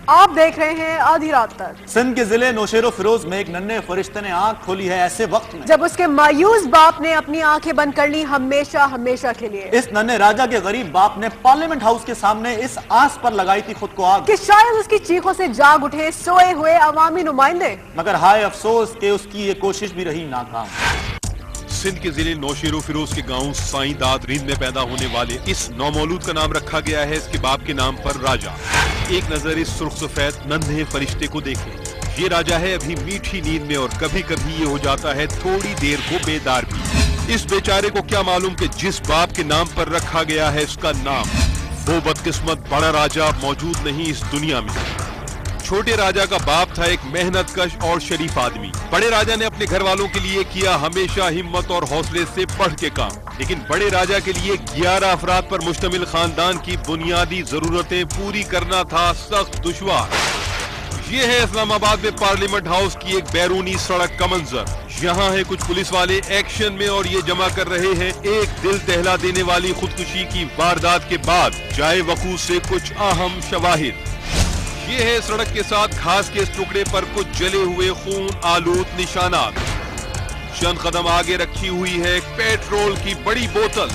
आप देख रहे हैं आधी रात तक। सिंध के जिले नौशेरो फिरोज में एक नन्हे फरिश्ते ने आंख खोली है ऐसे वक्त में जब उसके मायूस बाप ने अपनी आंखें बंद कर ली हमेशा हमेशा के लिए। इस नन्हे राजा के गरीब बाप ने पार्लियामेंट हाउस के सामने इस आस पर लगाई थी खुद को आग कि शायद उसकी चीखों से जाग उठे सोए हुए अवामी नुमाइंदे, मगर हाय अफसोस के उसकी ये कोशिश भी रही नाकाम। सिंध के जिले नौशेरो फिरोज के गांव साईदाद रिंद में पैदा होने वाले इस नौमौलूद का नाम रखा गया है इसके बाप के नाम पर राजा। एक नजर इस सुर्ख सफेद नन्हे फरिश्ते को देखें। ये राजा है अभी मीठी नींद में और कभी कभी ये हो जाता है थोड़ी देर को बेदार भी। इस बेचारे को क्या मालूम कि जिस बाप के नाम पर रखा गया है उसका नाम, वो बदकिस्मत बड़ा राजा मौजूद नहीं इस दुनिया में। छोटे राजा का बाप था एक मेहनतकश और शरीफ आदमी। बड़े राजा ने अपने घर वालों के लिए किया हमेशा हिम्मत और हौसले से बढ़ के काम, लेकिन बड़े राजा के लिए 11 अफराद पर मुश्तमिल खानदान की बुनियादी जरूरतें पूरी करना था सख्त दुश्वार। ये है इस्लामाबाद में पार्लियामेंट हाउस की एक बैरूनी सड़क का मंजर। यहाँ है कुछ पुलिस वाले एक्शन में और ये जमा कर रहे हैं एक दिल दहला देने वाली खुदकुशी की वारदात के बाद जाए वकूफ से कुछ अहम शवाहिद। ये है सड़क के साथ घास के इस टुकड़े पर कुछ जले हुए खून आलूद निशानात। चंद कदम आगे रखी हुई है पेट्रोल की बड़ी बोतल।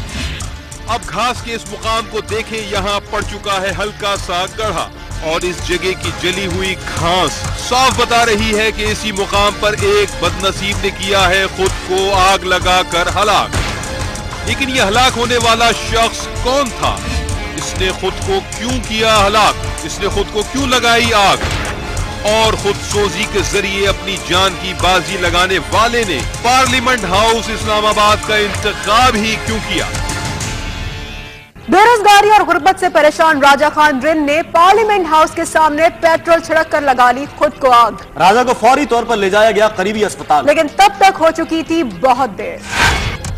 अब घास के इस मुकाम को देखें, यहाँ पड़ चुका है हल्का सा गड्ढा और इस जगह की जली हुई घास साफ बता रही है कि इसी मुकाम पर एक बदनसीब ने किया है खुद को आग लगाकर हलाक। लेकिन ये हलाक होने वाला शख्स कौन था? इसने खुद को क्यों किया हलाक? इसने खुद को क्यों लगाई आग? और खुद सोजी के जरिए अपनी जान की बाजी लगाने वाले ने पार्लियामेंट हाउस इस्लामाबाद का इंतखाब ही क्यों किया? बेरोजगारी और गुर्बत से परेशान राजा खान रिंद ने पार्लियामेंट हाउस के सामने पेट्रोल छिड़क कर लगा ली खुद को आग। राजा को फौरी तौर पर ले जाया गया करीबी अस्पताल, लेकिन तब तक हो चुकी थी बहुत देर।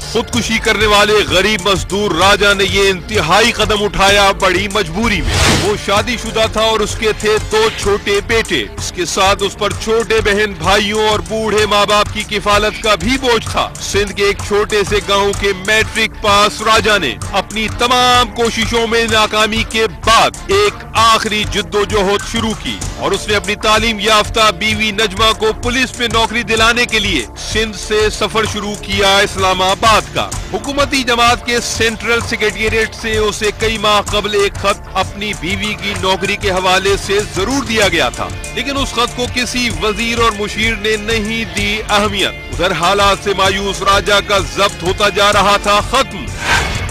खुदकुशी करने वाले गरीब मजदूर राजा ने ये इंतहाई कदम उठाया बड़ी मजबूरी में। वो शादीशुदा था और उसके थे 2 छोटे बेटे। इसके साथ उस पर छोटे बहन भाइयों और बूढ़े माँ बाप की किफालत का भी बोझ था। सिंध के एक छोटे से गांव के मैट्रिक पास राजा ने अपनी तमाम कोशिशों में नाकामी के बाद एक आखिरी जिद्दोजहद शुरू की और उसने अपनी तालीम याफ्ता बीवी नजमा को पुलिस में नौकरी दिलाने के लिए सिंध से सफर शुरू किया इस्लामाबाद का। हुकूमती जमात के सेंट्रल सेक्रेटेरिएट से उसे कई माह कबल एक खत अपनी बीवी की नौकरी के हवाले से जरूर दिया गया था, लेकिन उस खत को किसी वजीर और मुशीर ने नहीं दी अहमियत। उधर हालात से मायूस राजा का जब्त होता जा रहा था खत्म।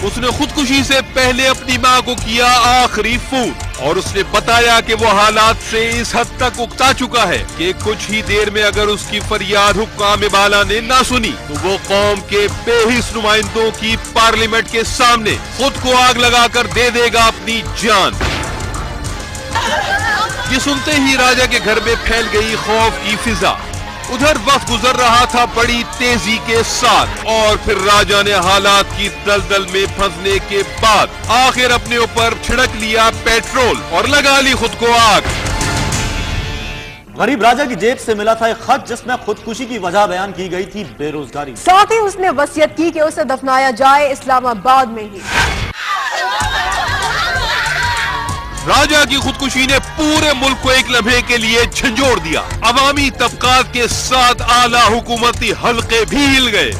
उसने खुदकुशी से पहले अपनी माँ को किया आखिरी फोन और उसने बताया कि वो हालात से इस हद तक उकता चुका है कि कुछ ही देर में अगर उसकी फरियाद हुक्काम बाला ने ना सुनी तो वो कौम के बेहिस नुमाइंदों की पार्लियामेंट के सामने खुद को आग लगाकर दे देगा अपनी जान। ये सुनते ही राजा के घर में फैल गई खौफ की फिजा। उधर वक्त गुजर रहा था बड़ी तेजी के साथ और फिर राजा ने हालात की दलदल में फंसने के बाद आखिर अपने ऊपर छिड़क लिया पेट्रोल और लगा ली खुद को आग। गरीब राजा की जेब से मिला था एक खत जिसमें खुदकुशी की वजह बयान की गई थी बेरोजगारी। साथ ही उसने वसीयत की कि उसे दफनाया जाए इस्लामाबाद में ही। राजा की खुदकुशी ने पूरे मुल्क को एक लम्हे के लिए झंझोड़ दिया। अवामी तबकात के साथ आला हुकूमती हल्के भी हिल गए।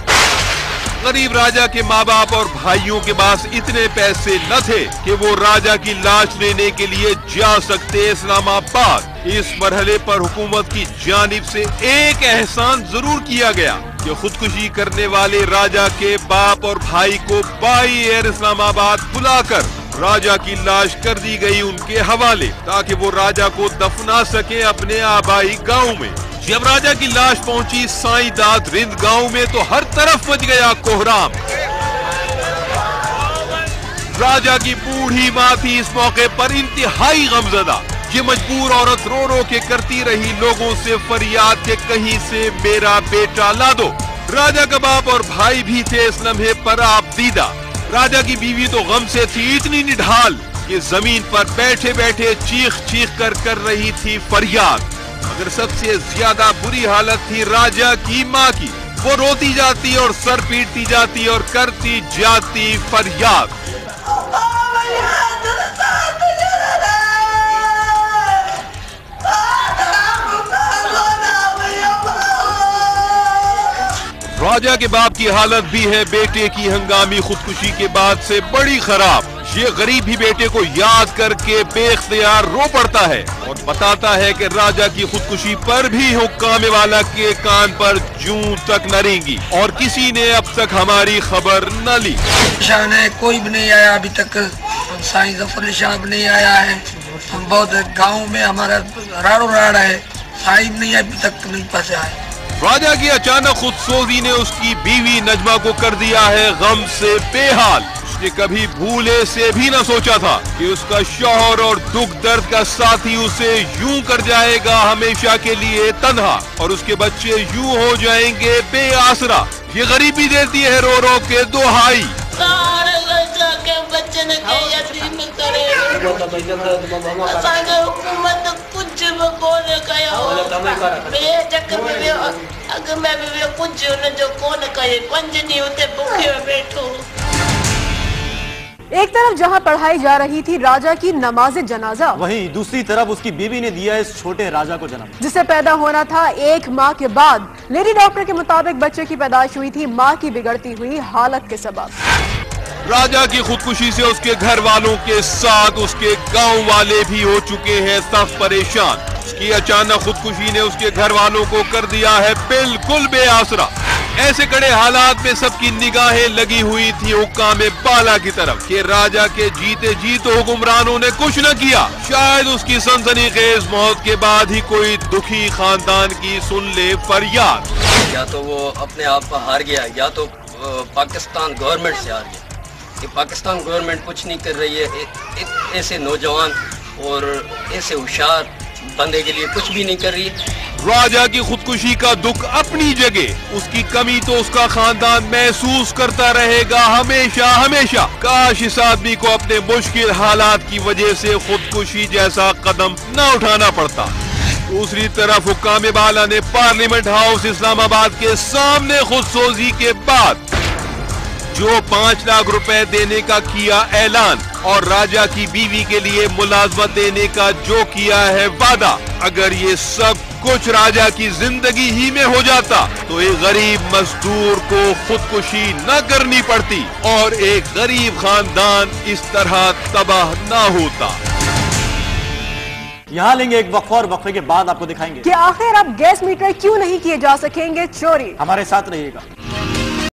गरीब राजा के माँ बाप और भाइयों के पास इतने पैसे न थे कि वो राजा की लाश लेने के लिए जा सकते इस्लामाबाद। इस मरहले पर हुकूमत की जानिब से एक एहसान जरूर किया गया कि खुदकुशी करने वाले राजा के बाप और भाई को बाई एयर इस्लामाबाद बुलाकर राजा की लाश कर दी गई उनके हवाले ताकि वो राजा को दफना सके अपने आबाई गांव में। जब राजा की लाश पहुंची साईदाद रिंद गांव में तो हर तरफ मच गया कोहराम। राजा की बूढ़ी माँ थी इस मौके पर इंतहाई गमजदा। ये मजबूर औरत रो रो के करती रही लोगों से फरियाद के कहीं से मेरा बेटा ला दो। राजा का बाप और भाई भी थे इस लम्हे पर आपदीदा। राजा की बीवी तो गम से थी इतनी निढाल कि जमीन पर बैठे बैठे चीख चीख कर रही थी फरियाद। मगर सबसे ज्यादा बुरी हालत थी राजा की माँ की। वो रोती जाती और सर पीटती जाती और करती जाती फरियाद। राजा के बाप की हालत भी है बेटे की हंगामी खुदकुशी के बाद से बड़ी खराब। ये गरीब ही बेटे को याद करके बेख्तियार रो पड़ता है और बताता है कि राजा की खुदकुशी पर भी हुक्कामे वाला के कान पर जूं तक न रेंगी और किसी ने अब तक हमारी खबर न ली। शान है, कोई भी नहीं आया अभी तक। साईं जफर साहब नहीं आया है। हम बहुत गाँव में हमारा राड़ो राड़ है, साहिब नहीं अभी तक नहीं फंसा है। राजा की अचानक खुदसोजी ने उसकी बीवी नजमा को कर दिया है गम से बेहाल। उसने कभी भूले से भी न सोचा था कि उसका शौहर और दुख दर्द का साथी उसे यूं कर जाएगा हमेशा के लिए तन्हा और उसके बच्चे यूं हो जाएंगे बेआसरा। ये गरीबी देती है रो रो के दुहाई। कुछ अगर मैं कुछ जो कोन करे 5 ॾींहं उते भूखे बैठो। एक तरफ जहां पढ़ाई जा रही थी राजा की नमाज जनाजा, वहीं दूसरी तरफ उसकी बीवी ने दिया इस छोटे राजा को जन्म, जिसे पैदा होना था 1 माह के बाद। लेडी डॉक्टर के मुताबिक बच्चे की पैदाइश हुई थी मां की बिगड़ती हुई हालत के सबब। राजा की खुदकुशी से उसके घर वालों के साथ उसके गांव वाले भी हो चुके हैं सख्त परेशान। उसकी अचानक खुदकुशी ने उसके घर वालों को कर दिया है बिल्कुल बेआसरा। ऐसे कड़े हालात में सबकी निगाहें लगी हुई थी हुक्कामे बाला की तरफ कि राजा के जीते जी तो हुक्मरानों ने कुछ न किया, शायद उसकी सनसनीखेज मौत के बाद ही कोई दुखी खानदान की सुन ले फरियाद। या तो वो अपने आप पर हार गया या तो पाकिस्तान गवर्नमेंट से हार गया। कि पाकिस्तान गवर्नमेंट कुछ नहीं कर रही है, ऐसे नौजवान और ऐसे होशियार बंदे के लिए कुछ भी नहीं कर रही है। राजा की खुदकुशी का दुख अपनी जगह, उसकी कमी तो उसका खानदान महसूस करता रहेगा हमेशा हमेशा। काश इस आदमी को अपने मुश्किल हालात की वजह से खुदकुशी जैसा कदम न उठाना पड़ता। दूसरी तरफ हुक्कामे बाला ने पार्लियामेंट हाउस इस्लामाबाद के सामने खुदसोजी के बाद जो 5 लाख रुपए देने का किया ऐलान और राजा की बीवी के लिए मुलाजमत देने का जो किया है वादा, अगर ये सब कुछ राजा की जिंदगी ही में हो जाता तो एक गरीब मजदूर को खुदकुशी न करनी पड़ती और एक गरीब खानदान इस तरह तबाह न होता। यहाँ लेंगे एक वक्फा और वक्फे के बाद आपको दिखाएंगे कि आखिर अब गैस मीटर क्यों नहीं किए जा सकेंगे चोरी। हमारे साथ रहिएगा।